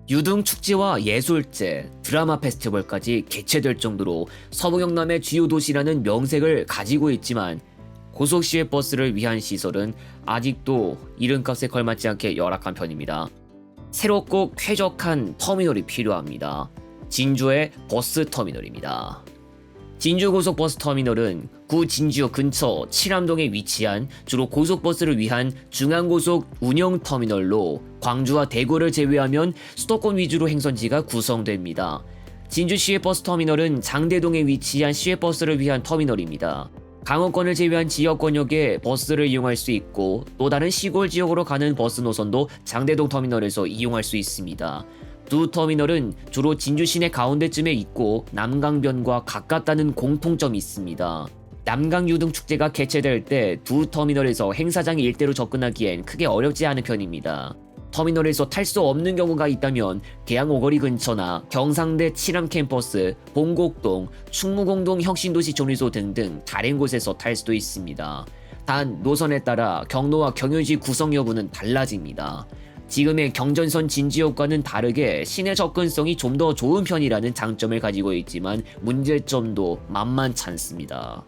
유등축제와 예술제, 드라마 페스티벌까지 개최될 정도로 서부 경남의 주요 도시라는 명색을 가지고 있지만 고속시외버스를 위한 시설은 아직도 이름값에 걸맞지 않게 열악한 편입니다. 새롭고 쾌적한 터미널이 필요합니다. 진주의 버스터미널입니다. 진주고속버스터미널은 구 진주역 근처 칠암동에 위치한 주로 고속버스를 위한 중앙고속 운영터미널로 광주와 대구를 제외하면 수도권 위주로 행선지가 구성됩니다. 진주시외버스터미널은 장대동에 위치한 시외버스를 위한 터미널입니다. 강원권을 제외한 지역권역에 버스를 이용할 수 있고 또 다른 시골 지역으로 가는 버스 노선도 장대동 터미널에서 이용할 수 있습니다. 두 터미널은 주로 진주 시내 가운데쯤에 있고 남강변과 가깝다는 공통점이 있습니다. 남강유등축제가 개최될 때 두 터미널에서 행사장 일대로 접근하기엔 크게 어렵지 않은 편입니다. 터미널에서 탈 수 없는 경우가 있다면 계양 오거리 근처나 경상대 칠암 캠퍼스, 봉곡동, 충무공동 혁신도시 조리소 등등 다른 곳에서 탈 수도 있습니다. 단 노선에 따라 경로와 경유지 구성 여부는 달라집니다. 지금의 경전선 진지역과는 다르게 시내 접근성이 좀 더 좋은 편이라는 장점을 가지고 있지만 문제점도 만만치 않습니다.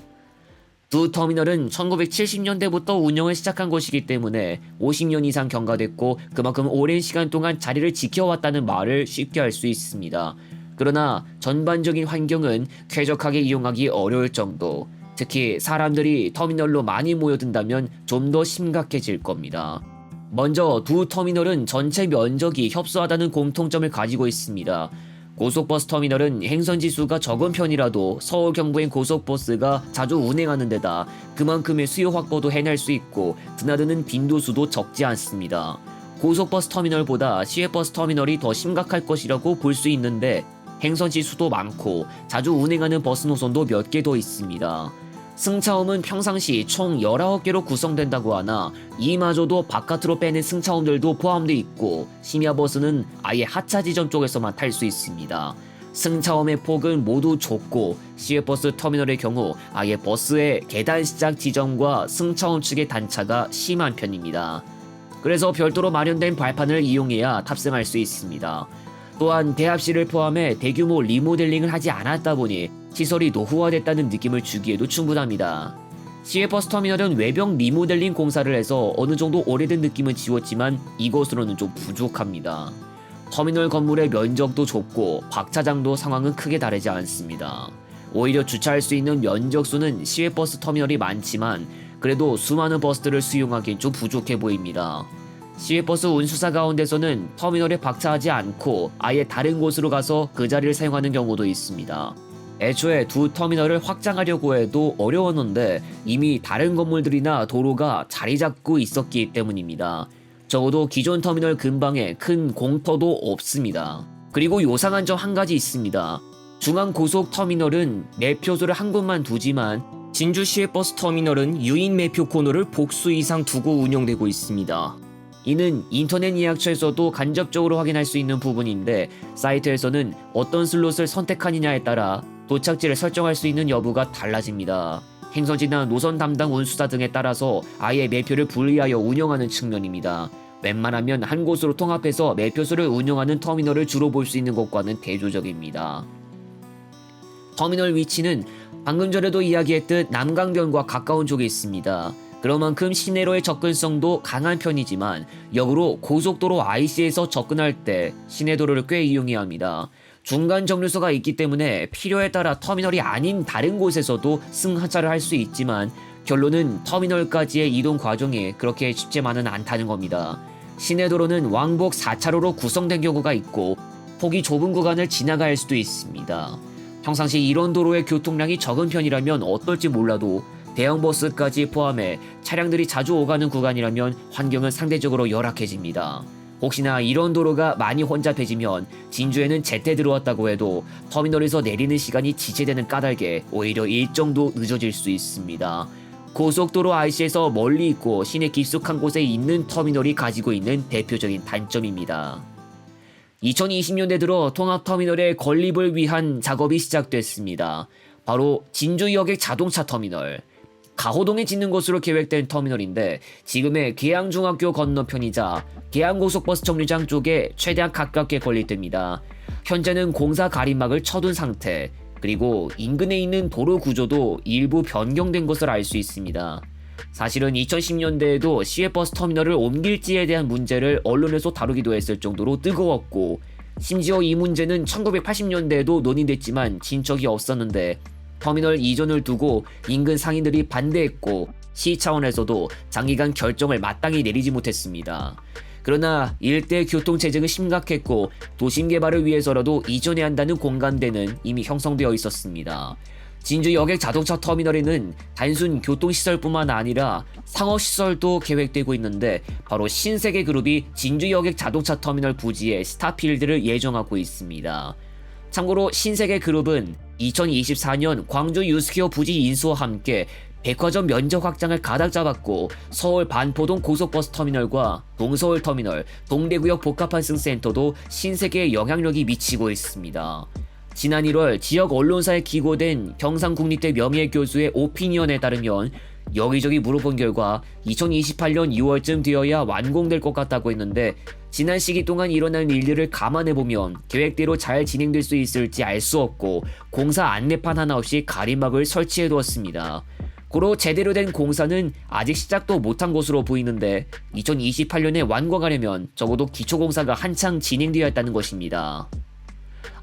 두 터미널은 1970년대부터 운영을 시작한 곳이기 때문에 50년 이상 경과됐고 그만큼 오랜 시간 동안 자리를 지켜왔다는 말을 쉽게 할 수 있습니다. 그러나 전반적인 환경은 쾌적하게 이용하기 어려울 정도, 특히 사람들이 터미널로 많이 모여든다면 좀 더 심각해질 겁니다. 먼저 두 터미널은 전체 면적이 협소하다는 공통점을 가지고 있습니다. 고속버스 터미널은 행선지 수가 적은 편이라도 서울 경부행 고속버스가 자주 운행하는 데다 그만큼의 수요 확보도 해낼 수 있고 드나드는 빈도수도 적지 않습니다. 고속버스 터미널보다 시외버스 터미널이 더 심각할 것이라고 볼 수 있는데 행선지 수도 많고 자주 운행하는 버스 노선도 몇 개 더 있습니다. 승차움은 평상시 총 19개로 구성된다고 하나 이마저도 바깥으로 빼는 승차움들도 포함되어 있고 심야버스는 아예 하차 지점 쪽에서만 탈 수 있습니다. 승차움의 폭은 모두 좁고 시외버스 터미널의 경우 아예 버스의 계단 시작 지점과 승차움 측의 단차가 심한 편입니다. 그래서 별도로 마련된 발판을 이용해야 탑승할 수 있습니다. 또한 대합실을 포함해 대규모 리모델링을 하지 않았다 보니 시설이 노후화됐다는 느낌을 주기에도 충분합니다. 시외버스 터미널은 외벽 리모델링 공사를 해서 어느 정도 오래된 느낌은 지웠지만 이것으로는 좀 부족합니다. 터미널 건물의 면적도 좁고 박차장도 상황은 크게 다르지 않습니다. 오히려 주차할 수 있는 면적수는 시외버스 터미널이 많지만 그래도 수많은 버스들을 수용하기엔 좀 부족해 보입니다. 시외버스 운수사 가운데서는 터미널에 박차하지 않고 아예 다른 곳으로 가서 그 자리를 사용하는 경우도 있습니다. 애초에 두 터미널을 확장하려고 해도 어려웠는데 이미 다른 건물들이나 도로가 자리 잡고 있었기 때문입니다. 적어도 기존 터미널 근방에 큰 공터도 없습니다. 그리고 요상한 점 한 가지 있습니다. 중앙고속터미널은 매표소를 한 곳만 두지만 진주시외버스 터미널은 유인 매표 코너를 복수 이상 두고 운영되고 있습니다. 이는 인터넷 예약처에서도 간접적으로 확인할 수 있는 부분인데 사이트에서는 어떤 슬롯을 선택하느냐에 따라 도착지를 설정할 수 있는 여부가 달라집니다. 행선지나 노선 담당 운수사 등에 따라서 아예 매표를 분리하여 운영하는 측면입니다. 웬만하면 한 곳으로 통합해서 매표소를 운영하는 터미널을 주로 볼 수 있는 것과는 대조적입니다. 터미널 위치는 방금 전에도 이야기했듯 남강변과 가까운 쪽에 있습니다. 그런 만큼 시내로의 접근성도 강한 편이지만 역으로 고속도로 IC에서 접근할 때 시내도로를 꽤 이용해야 합니다. 중간 정류소가 있기 때문에 필요에 따라 터미널이 아닌 다른 곳에서도 승하차를 할 수 있지만 결론은 터미널까지의 이동 과정이 그렇게 쉽지만은 않다는 겁니다. 시내도로는 왕복 4차로로 구성된 경우가 있고 폭이 좁은 구간을 지나갈 수도 있습니다. 평상시 이런 도로의 교통량이 적은 편이라면 어떨지 몰라도 대형버스까지 포함해 차량들이 자주 오가는 구간이라면 환경은 상대적으로 열악해집니다. 혹시나 이런 도로가 많이 혼잡해지면 진주에는 제때 들어왔다고 해도 터미널에서 내리는 시간이 지체되는 까닭에 오히려 일정도 늦어질 수 있습니다. 고속도로 IC에서 멀리 있고 시내 깊숙한 곳에 있는 터미널이 가지고 있는 대표적인 단점입니다. 2020년대 들어 통합터미널의 건립을 위한 작업이 시작됐습니다. 바로 진주여객 자동차 터미널. 가호동에 짓는 것으로 계획된 터미널인데 지금의 계양중학교 건너편이자 계양고속버스 정류장 쪽에 최대한 가깝게 건립됩니다. 현재는 공사 가림막을 쳐둔 상태, 그리고 인근에 있는 도로 구조도 일부 변경된 것을 알 수 있습니다. 사실은 2010년대에도 시외버스 터미널을 옮길지에 대한 문제를 언론에서 다루기도 했을 정도로 뜨거웠고, 심지어 이 문제는 1980년대에도 논의됐지만 진척이 없었는데 터미널 이전을 두고 인근 상인들이 반대했고 시 차원에서도 장기간 결정을 마땅히 내리지 못했습니다. 그러나 일대 교통체증은 심각했고 도심 개발을 위해서라도 이전해야 한다는 공감대는 이미 형성되어 있었습니다. 진주 여객 자동차 터미널에는 단순 교통시설뿐만 아니라 상업시설도 계획되고 있는데 바로 신세계그룹이 진주 여객 자동차 터미널 부지에 스타필드를 예정하고 있습니다. 참고로 신세계그룹은 2024년 광주 유스케어 부지 인수와 함께 백화점 면적 확장을 가닥 잡았고 서울 반포동 고속버스 터미널과 동서울 터미널, 동대구역 복합환승센터도 신세계에 영향력이 미치고 있습니다. 지난 1월 지역 언론사에 기고된 경상국립대 명예 교수의 오피니언에 따르면 여기저기 물어본 결과 2028년 6월쯤 되어야 완공될 것 같다고 했는데 지난 시기 동안 일어난 일들을 감안해보면 계획대로 잘 진행될 수 있을지 알 수 없고 공사 안내판 하나 없이 가림막을 설치해두었습니다. 고로 제대로 된 공사는 아직 시작도 못한 것으로 보이는데 2028년에 완공하려면 적어도 기초공사가 한창 진행되어야 했다는 것입니다.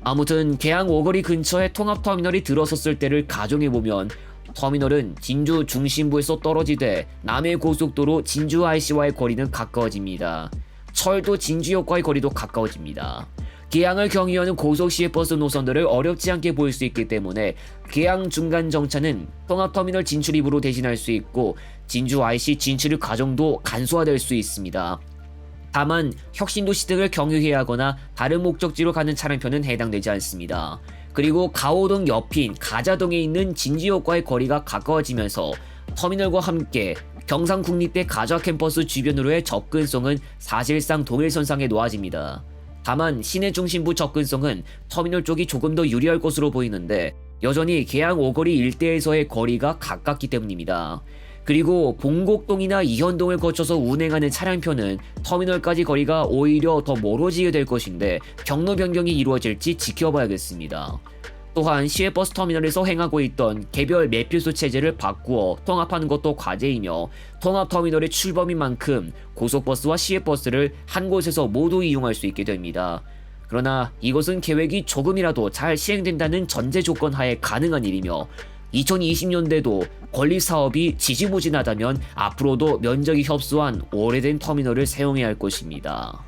아무튼 계양 오거리 근처에 통합터미널이 들어섰을 때를 가정해보면 터미널은 진주 중심부에서 떨어지되 남해고속도로 진주 IC와의 거리는 가까워집니다. 철도 진주역과의 거리도 가까워집니다. 계양을 경유하는 고속시외버스 노선들을 어렵지 않게 볼 수 있기 때문에 계양 중간 정차는 통합터미널 진출입으로 대신할 수 있고 진주 IC 진출입 과정도 간소화될 수 있습니다. 다만 혁신도시 등을 경유해야 하거나 다른 목적지로 가는 차량표는 해당되지 않습니다. 그리고 가호동 옆인 가자동에 있는 진주역과의 거리가 가까워지면서 터미널과 함께 경상국립대 가자 캠퍼스 주변으로의 접근성은 사실상 동일선상에 놓아집니다. 다만 시내 중심부 접근성은 터미널 쪽이 조금 더 유리할 것으로 보이는데 여전히 계양 오거리 일대에서의 거리가 가깝기 때문입니다. 그리고 봉곡동이나 이현동을 거쳐서 운행하는 차량표는 터미널까지 거리가 오히려 더 멀어지게 될 것인데 경로 변경이 이루어질지 지켜봐야겠습니다. 또한 시외버스 터미널에서 행하고 있던 개별 매표소 체제를 바꾸어 통합하는 것도 과제이며 통합터미널의 출범인 만큼 고속버스와 시외버스를 한 곳에서 모두 이용할 수 있게 됩니다. 그러나 이것은 계획이 조금이라도 잘 시행된다는 전제 조건 하에 가능한 일이며 2020년대도 건립사업이 지지부진하다면 앞으로도 면적이 협소한 오래된 터미널을 사용해야 할 것입니다.